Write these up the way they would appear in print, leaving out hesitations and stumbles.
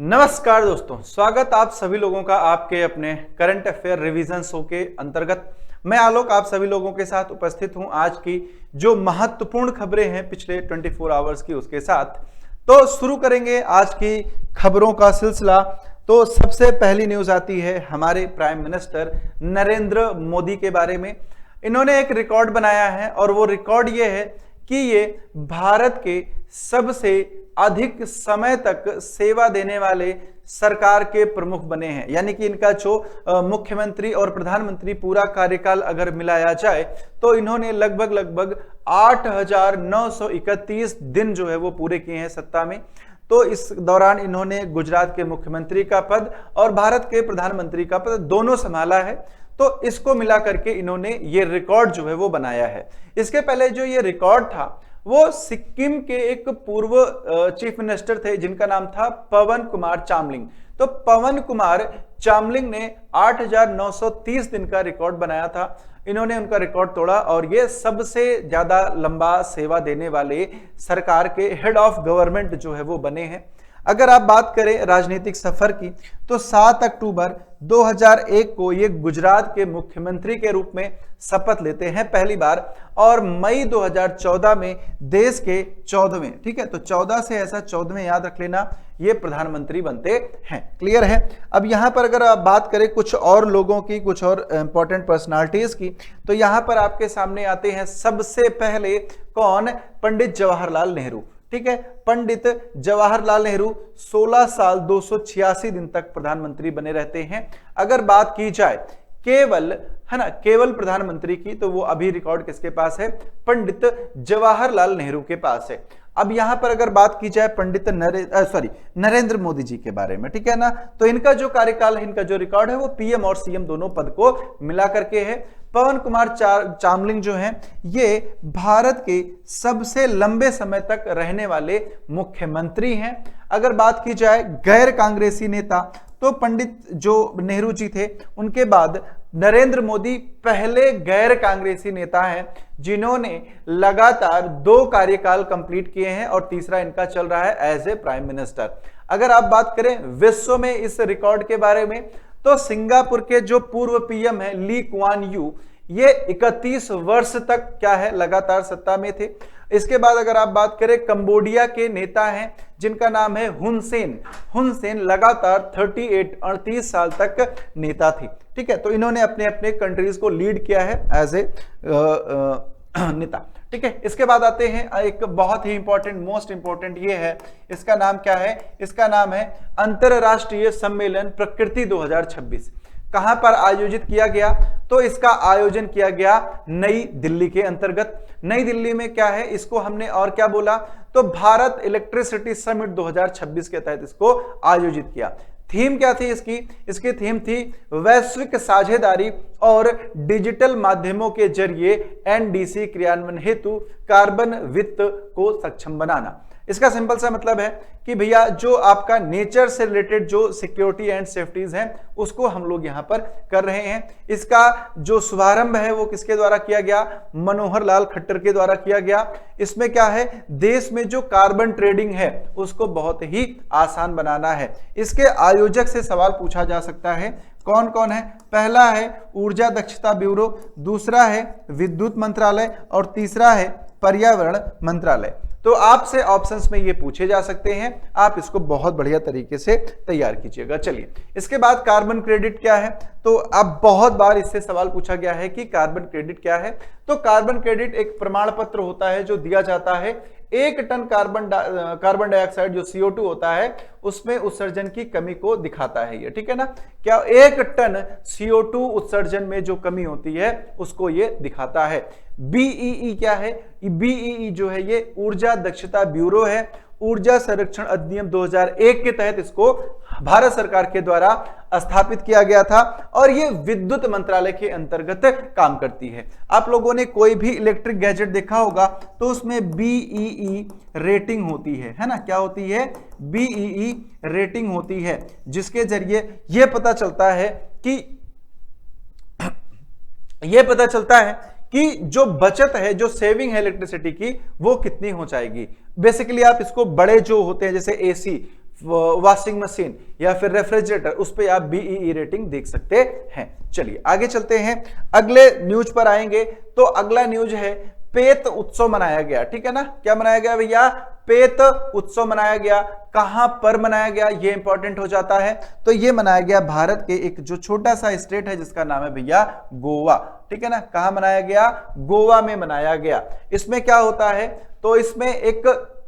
नमस्कार दोस्तों, स्वागत आप सभी लोगों का आपके अपने करंट अफेयर रिवीजन शो के अंतर्गत। मैं आलोक आप सभी लोगों के साथ उपस्थित हूं आज की जो महत्वपूर्ण खबरें हैं पिछले 24 आवर्स की उसके साथ। तो शुरू करेंगे आज की खबरों का सिलसिला। तो सबसे पहली न्यूज आती है हमारे प्राइम मिनिस्टर नरेंद्र मोदी के बारे में। इन्होंने एक रिकॉर्ड बनाया है और वो रिकॉर्ड ये है कि ये भारत के सबसे अधिक समय तक सेवा देने वाले सरकार के प्रमुख बने हैं। यानी कि इनका जो मुख्यमंत्री और प्रधानमंत्री पूरा कार्यकाल अगर मिलाया जाए तो इन्होंने लगभग 8,931 दिन जो है वो पूरे किए हैं सत्ता में। तो इस दौरान इन्होंने गुजरात के मुख्यमंत्री का पद और भारत के प्रधानमंत्री का पद दोनों संभाला है। तो इसको मिला करके इन्होंने ये रिकॉर्ड जो है वो बनाया है। इसके पहले जो ये रिकॉर्ड था वो सिक्किम के एक पूर्व चीफ मिनिस्टर थे जिनका नाम था पवन कुमार चामलिंग। तो पवन कुमार चामलिंग ने 8,930 दिन का रिकॉर्ड बनाया था। इन्होंने उनका रिकॉर्ड तोड़ा और ये सबसे ज्यादा लंबा सेवा देने वाले सरकार के हेड ऑफ गवर्नमेंट जो है वो बने हैं। अगर आप बात करें राजनीतिक सफर की तो 7 अक्टूबर 2001 को ये गुजरात के मुख्यमंत्री के रूप में शपथ लेते हैं पहली बार और मई 2014 में देश के 14वें, ठीक है, तो 14 से ऐसा 14वें याद रख लेना, ये प्रधानमंत्री बनते हैं। क्लियर है। अब यहां पर अगर आप बात करें कुछ और लोगों की, कुछ और इंपॉर्टेंट पर्सनालिटीज की, तो यहां पर आपके सामने आते हैं सबसे पहले कौन? पंडित जवाहरलाल नेहरू। ठीक है, पंडित जवाहरलाल नेहरू 16 साल 286 दिन तक प्रधानमंत्री बने रहते हैं। अगर बात की जाए केवल, है ना, केवल प्रधानमंत्री की, तो वो अभी रिकॉर्ड किसके पास है? पंडित जवाहरलाल नेहरू के पास है। अब यहां पर अगर बात की जाए पंडित नरेंद्र मोदी जी के बारे में, ठीक है ना, तो इनका जो कार्यकाल है, इनका जो रिकॉर्ड है वो पीएम और सीएम दोनों पद को मिला करके है। पवन कुमार चामलिंग जो हैं ये भारत के सबसे लंबे समय तक रहने वाले मुख्यमंत्री हैं। अगर बात की जाए गैर कांग्रेसी नेता, तो पंडित जो नेहरू जी थे उनके बाद नरेंद्र मोदी पहले गैर कांग्रेसी नेता हैं जिन्होंने लगातार 2 कार्यकाल कंप्लीट किए हैं और तीसरा इनका चल रहा है एज ए प्राइम मिनिस्टर। अगर आप बात करें विश्व में इस रिकॉर्ड के बारे में, तो सिंगापुर के जो पूर्व पीएम है ली कुआन यू, ये 31 वर्ष तक क्या है लगातार सत्ता में थे। इसके बाद अगर आप बात करें कंबोडिया के नेता हैं जिनका नाम है हुन सेन लगातार 38 साल तक नेता थी। ठीक है, तो इन्होंने अपने अपने कंट्रीज को लीड किया है एज ए नेता। ठीक है, इसके बाद आते हैं एक बहुत ही इंपॉर्टेंट, मोस्ट इंपॉर्टेंट, ये है, इसका नाम क्या है? इसका नाम है अंतरराष्ट्रीय सम्मेलन प्रकृति 2026। कहां पर आयोजित किया गया? तो इसका आयोजन किया गया नई दिल्ली के अंतर्गत। नई दिल्ली में क्या है, इसको हमने और क्या बोला? तो भारत इलेक्ट्रिसिटी समिट 2026 के तहत इसको आयोजित किया। थीम क्या थी इसकी? इसकी थीम थी वैश्विक साझेदारी और डिजिटल माध्यमों के जरिए एनडीसी क्रियान्वयन हेतु कार्बन वित्त को सक्षम बनाना। इसका सिंपल सा मतलब है कि भैया जो आपका नेचर से रिलेटेड जो सिक्योरिटी एंड सेफ्टीज हैं उसको हम लोग यहां पर कर रहे हैं। इसका जो शुभारंभ है वो किसके द्वारा किया गया? मनोहर लाल खट्टर के द्वारा किया गया। इसमें क्या है, देश में जो कार्बन ट्रेडिंग है उसको बहुत ही आसान बनाना है। इसके आयोजक से सवाल पूछा जा सकता है, कौन कौन है? पहला है ऊर्जा दक्षता ब्यूरो, दूसरा है विद्युत मंत्रालय और तीसरा है पर्यावरण मंत्रालय। तो आपसे ऑप्शंस में ये पूछे जा सकते हैं, आप इसको बहुत बढ़िया तरीके से तैयार कीजिएगा। चलिए, इसके बाद कार्बन क्रेडिट क्या है? तो अब बहुत बार इससे सवाल पूछा गया है कि कार्बन क्रेडिट क्या है। तो कार्बन क्रेडिट एक प्रमाण पत्र होता है जो दिया जाता है 1 टन कार्बन डाइऑक्साइड जो CO2 होता है उसमें उत्सर्जन की कमी को दिखाता है ये, ठीक है ना। क्या 1 टन CO2 उत्सर्जन में जो कमी होती है उसको ये दिखाता है। BEE क्या है? BEE जो है ये ऊर्जा दक्षता ब्यूरो है। ऊर्जा संरक्षण अधिनियम 2001 के तहत इसको भारत सरकार के द्वारा स्थापित किया गया था और ये विद्युत मंत्रालय के अंतर्गत काम करती है। आप लोगों ने कोई भी इलेक्ट्रिक गैजेट देखा होगा तो उसमें BEE रेटिंग होती है ना? क्या होती है? BEE रेटिंग होती है, जिसके जरिए यह पता चलता है कि जो बचत है, जो सेविंग है इलेक्ट्रिसिटी की, वो कितनी हो जाएगी। बेसिकली आप इसको बड़े जो होते हैं जैसे AC, वॉशिंग मशीन या फिर रेफ्रिजरेटर, उस पे आप BEE रेटिंग देख सकते हैं। चलिए आगे चलते हैं, अगले न्यूज पर आएंगे। तो अगला न्यूज है पेत उत्सव मनाया गया, ठीक है ना। क्या मनाया गया भैया? पेत उत्सव मनाया गया। कहां पर मनाया गया, ये इंपॉर्टेंट हो जाता है। तो ये मनाया गया भारत के एक जो छोटा सा स्टेट है जिसका नाम है भैया गोवा, ठीक है ना। कहां मनाया गया? गोवा में मनाया गया। इसमें क्या होता है? तो इसमें एक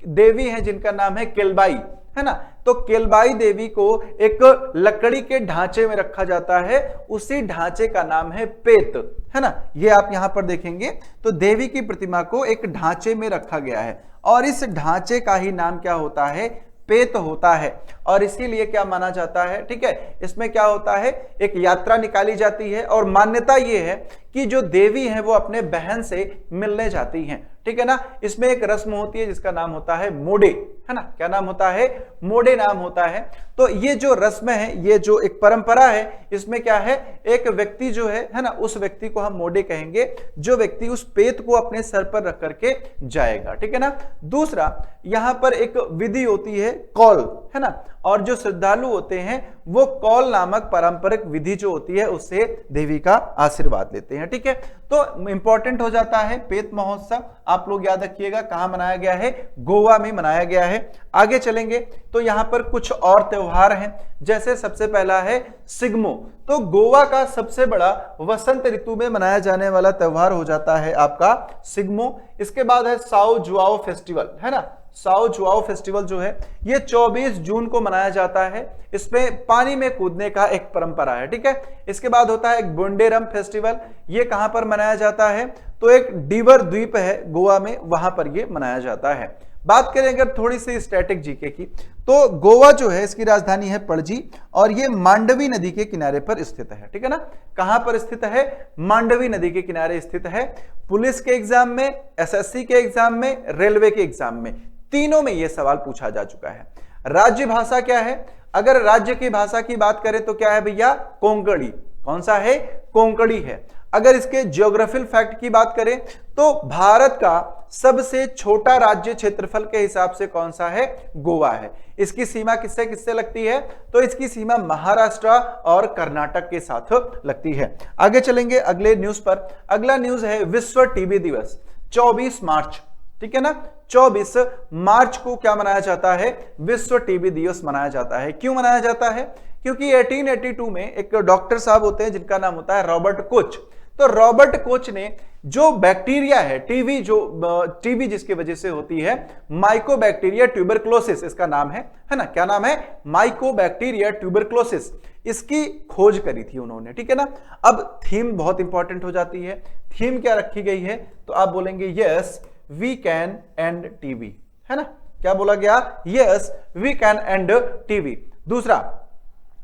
देवी है जिनका नाम है केलबाई, है ना। तो केलबाई देवी को एक लकड़ी के ढांचे में रखा जाता है, उसी ढांचे का नाम है पेत, है ना। ये आप यहां पर देखेंगे तो देवी की प्रतिमा को एक ढांचे में रखा गया है और इस ढांचे का ही नाम क्या होता है? पेत होता है। और इसीलिए क्या माना जाता है, ठीक है, इसमें क्या होता है, एक यात्रा निकाली जाती है और मान्यता यह है कि जो देवी है वो अपने बहन से मिलने जाती हैं, ठीक है ना। इसमें एक रस्म होती है जिसका नाम होता है मोडे, है ना। क्या नाम होता है? मोडे नाम होता है। तो ये जो रस्म है, ये जो एक परंपरा है, इसमें क्या है, एक व्यक्ति जो है ना, उस व्यक्ति को हम मोडे कहेंगे, जो व्यक्ति उस पेत को अपने सर पर रख करके जाएगा, ठीक है ना। दूसरा, यहां पर एक विधि होती है कौल, है ना, और जो श्रद्धालु होते हैं वो कौल नामक पारंपरिक विधि जो होती है उससे देवी का आशीर्वाद लेते हैं, ठीक है। तो इंपॉर्टेंट हो जाता है पेत महोत्सव, आप लोग याद रखिएगा कहां मनाया गया है? गोवा में मनाया गया है। आगे चलेंगे तो यहां पर कुछ और त्योहार हैं, जैसे सबसे पहला है सिग्मो। तो गोवा का सबसे बड़ा वसंत ऋतु में मनाया जाने वाला त्योहार हो जाता है आपका सिग्मो। इसके बाद है साओ जुआओ फेस्टिवल, है ना। साओ जुआओ फेस्टिवल जो है ये 24 जून को मनाया जाता है। इसमें पानी में कूदने का एक परंपरा है, ठीक है। इसके बाद होता है एक बुंडेरम फेस्टिवल, ये कहां पर मनाया जाता है? तो एक डीवर द्वीप है गोवा में, वहां पर ये मनाया जाता है। बात करें अगर थोड़ी सी स्टैटिक जीके की, तो गोवा जो है इसकी राजधानी है पणजी और ये मांडवी नदी के किनारे पर स्थित है, ठीक है ना। कहां पर स्थित है? मांडवी नदी के किनारे स्थित है। पुलिस के एग्जाम में, SSC के एग्जाम में, रेलवे के एग्जाम में, तीनों में यह सवाल पूछा जा चुका है। राज्य भाषा क्या है? अगर राज्य की भाषा की बात करें तो क्या है भैया? कोंकणी। कौन सा है? कोंकणी है। अगर इसके जियोग्राफिकल फैक्ट की बात करें तो भारत का सबसे छोटा राज्य क्षेत्रफल के हिसाब से कौन सा है? गोवा है। इसकी सीमा किससे किससे लगती है? तो इसकी सीमा महाराष्ट्र और कर्नाटक के साथ लगती है। आगे चलेंगे अगले न्यूज पर। अगला न्यूज है विश्व टीबी दिवस, 24 मार्च, ठीक है ना। 24 मार्च को क्या मनाया जाता है? विश्व टीबी दिवस मनाया जाता है। क्यों मनाया जाता है? क्योंकि 1882 में एक डॉक्टर साहब होते हैं जिनका नाम होता है रॉबर्ट कोच। तो रॉबर्ट कोच ने जो बैक्टीरिया है टीबी जिसकी वजह से होती है, माइकोबैक्टीरिया ट्यूबरक्लोसिस इसका नाम है ना। क्या नाम है? माइकोबैक्टीरिया ट्यूबरक्लोसिस, इसकी खोज करी थी उन्होंने, ठीक है ना। अब थीम बहुत इंपॉर्टेंट हो जाती है। थीम क्या रखी गई है? तो आप बोलेंगे yes we can end TB, है ना। क्या बोला गया? Yes we can end TB. दूसरा,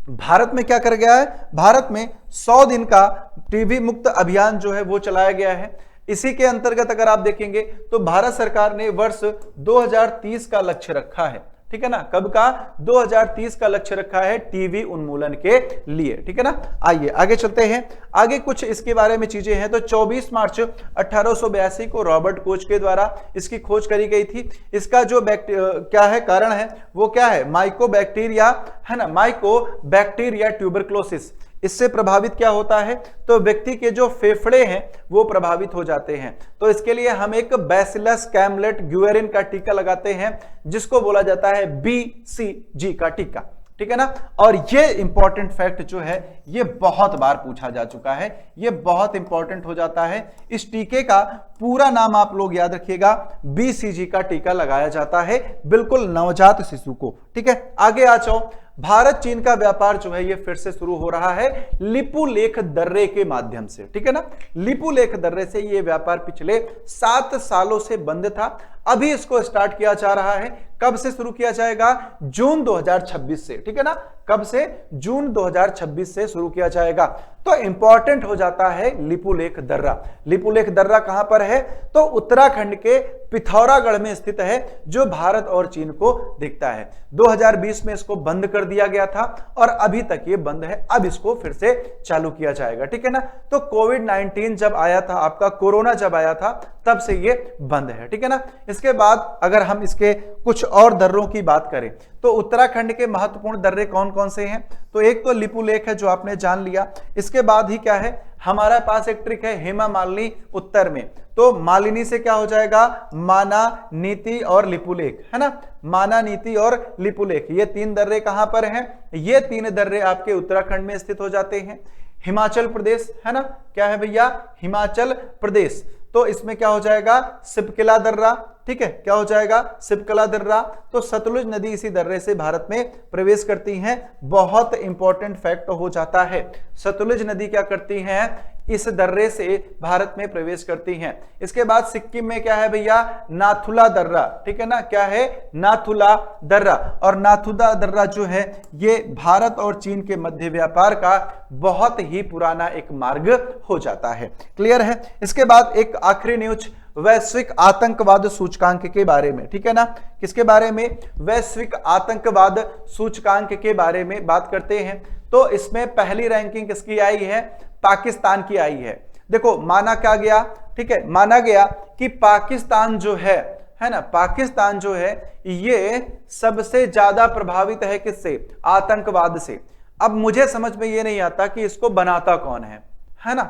भारत में क्या कर गया है? भारत में 100 दिन का टीबी मुक्त अभियान जो है वो चलाया गया है। इसी के अंतर्गत अगर आप देखेंगे तो भारत सरकार ने वर्ष 2030 का लक्ष्य रखा है, ठीक है ना। कब का? 2030 का लक्ष्य रखा है टीबी उन्मूलन के लिए, ठीक है ना। आइए आगे चलते हैं। आगे कुछ इसके बारे में चीजें हैं। तो 24 मार्च 1882 को रॉबर्ट कोच के द्वारा इसकी खोज करी गई थी। इसका जो क्या है कारण है वो क्या है? माइकोबैक्टीरिया, है ना, माइकोबैक्टीरिया ट्यूबरक्लोसिस। इससे प्रभावित क्या होता है? तो व्यक्ति के जो फेफड़े हैं वो प्रभावित हो जाते हैं। तो इसके लिए हम एक बैसिलस कैमलेट ग्यूएरिन का टीका लगाते हैं जिसको बोला जाता है BCG का टीका, ठीक है ना। और ये इंपॉर्टेंट फैक्ट जो है ये बहुत बार पूछा जा चुका है, ये बहुत इंपॉर्टेंट हो जाता है। इस टीके का पूरा नाम आप लोग याद रखिएगा, BCG का टीका लगाया जाता है बिल्कुल नवजात शिशु को, ठीक है। आगे आ जाओ। भारत चीन का व्यापार जो है ये फिर से शुरू हो रहा है लिपुलेख दर्रे के माध्यम से, ठीक है ना। लिपुलेख दर्रे से ये व्यापार पिछले 7 सालों से बंद था, अभी इसको स्टार्ट किया जा रहा है। कब से शुरू किया जाएगा? जून 2026 से, ठीक है ना। कब से? जून 2026 से शुरू किया जाएगा। तो इंपॉर्टेंट हो जाता है लिपुलेख दर्रा। लिपुलेख दर्रा कहां पर है? तो उत्तराखंड के पिथौरागढ़ में स्थित है, जो भारत और चीन को दिखता है। 2020 में इसको बंद कर दिया गया था और अभी तक ये बंद है, अब इसको फिर से चालू किया जाएगा, ठीक है ना। तो कोविड-19 जब आया था, आपका कोरोना जब आया था, तब से ये बंद है, ठीक है ना। इसके बाद अगर हम इसके कुछ और दर्रों की बात करें तो उत्तराखंड के महत्वपूर्ण दर्रे कौन कौन से हैं? तो एक तो लिपुलेख है, जो आपने जान लिया। इसके बाद ही क्या है, हमारे पास एक ट्रिक है, हेमा मालिनी उत्तर में। तो मालिनी से क्या हो जाएगा? माना, नीति और लिपुलेख, है ना। माना, नीति और लिपुलेख, ये तीन दर्रे कहां पर हैं? ये तीन दर्रे आपके उत्तराखंड में स्थित हो जाते हैं। हिमाचल प्रदेश, है ना, क्या है भैया? हिमाचल प्रदेश। तो इसमें क्या हो जाएगा? सिपकिला दर्रा, ठीक है, क्या हो जाएगा? सिपकिला दर्रा। तो सतलुज नदी इसी दर्रे से भारत में प्रवेश करती है। बहुत इंपॉर्टेंट फैक्ट हो जाता है, सतलुज नदी क्या करती है? इस दर्रे से भारत में प्रवेश करती हैं। इसके बाद सिक्किम में क्या है भैया? नाथुला दर्रा, ठीक है ना, क्या है? नाथुला दर्रा। और नाथुला दर्रा जो है ये भारत और चीन के मध्य व्यापार का बहुत ही पुराना एक मार्ग हो जाता है। क्लियर है? इसके बाद एक आखिरी न्यूज वैश्विक आतंकवाद सूचकांक के बारे में, ठीक है ना। किसके बारे में? वैश्विक आतंकवाद सूचकांक के बारे में बात करते हैं। तो इसमें पहली रैंकिंग किसकी आई है? पाकिस्तान की आई है। देखो, माना क्या गया? ठीक है, माना गया कि पाकिस्तान जो है ना, पाकिस्तान जो है ये सबसे ज्यादा प्रभावित है किससे? आतंकवाद से। अब मुझे समझ में ये नहीं आता कि इसको बनाता कौन है ना।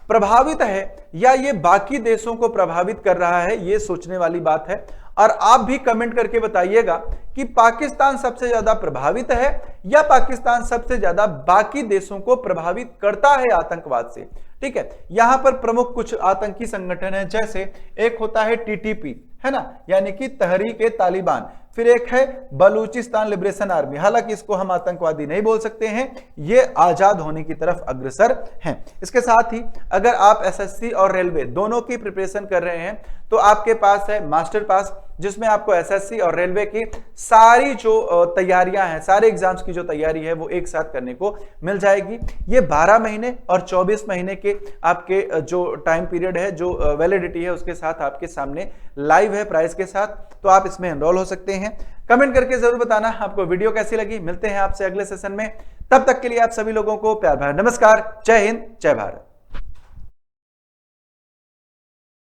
प्रभावित है या ये बाकी देशों को प्रभावित कर रहा है, ये सोचने वाली बात है। और आप भी कमेंट करके बताइएगा कि पाकिस्तान सबसे ज्यादा प्रभावित है या पाकिस्तान सबसे ज्यादा बाकी देशों को प्रभावित करता है आतंकवाद से। ठीक है, यहां पर प्रमुख कुछ आतंकी संगठन है, जैसे एक होता है टीटीपी, है ना, यानी कि तहरीक-ए-तालिबान। फिर एक है बलूचिस्तान लिबरेशन आर्मी, हालांकि इसको हम आतंकवादी नहीं बोल सकते हैं, ये आजाद होने की तरफ अग्रसर हैं। इसके साथ ही अगर आप एसएससी और रेलवे दोनों की प्रिपरेशन कर रहे हैं तो आपके पास है मास्टर पास, जिसमें आपको एसएससी और रेलवे की सारी जो तैयारियां हैं, सारे एग्जाम्स की जो तैयारी है वो एक साथ करने को मिल जाएगी। ये 12 महीने और 24 महीने के आपके जो टाइम पीरियड है, जो वैलिडिटी है, उसके साथ आपके सामने लाइव है प्राइस के साथ, तो आप इसमें एनरोल हो सकते हैं। कमेंट करके जरूर बताना आपको वीडियो कैसी लगी। मिलते हैं आपसे अगले सेशन में, तब तक के लिए आप सभी लोगों को प्यार भरा नमस्कार। जय हिंद, जय भारत।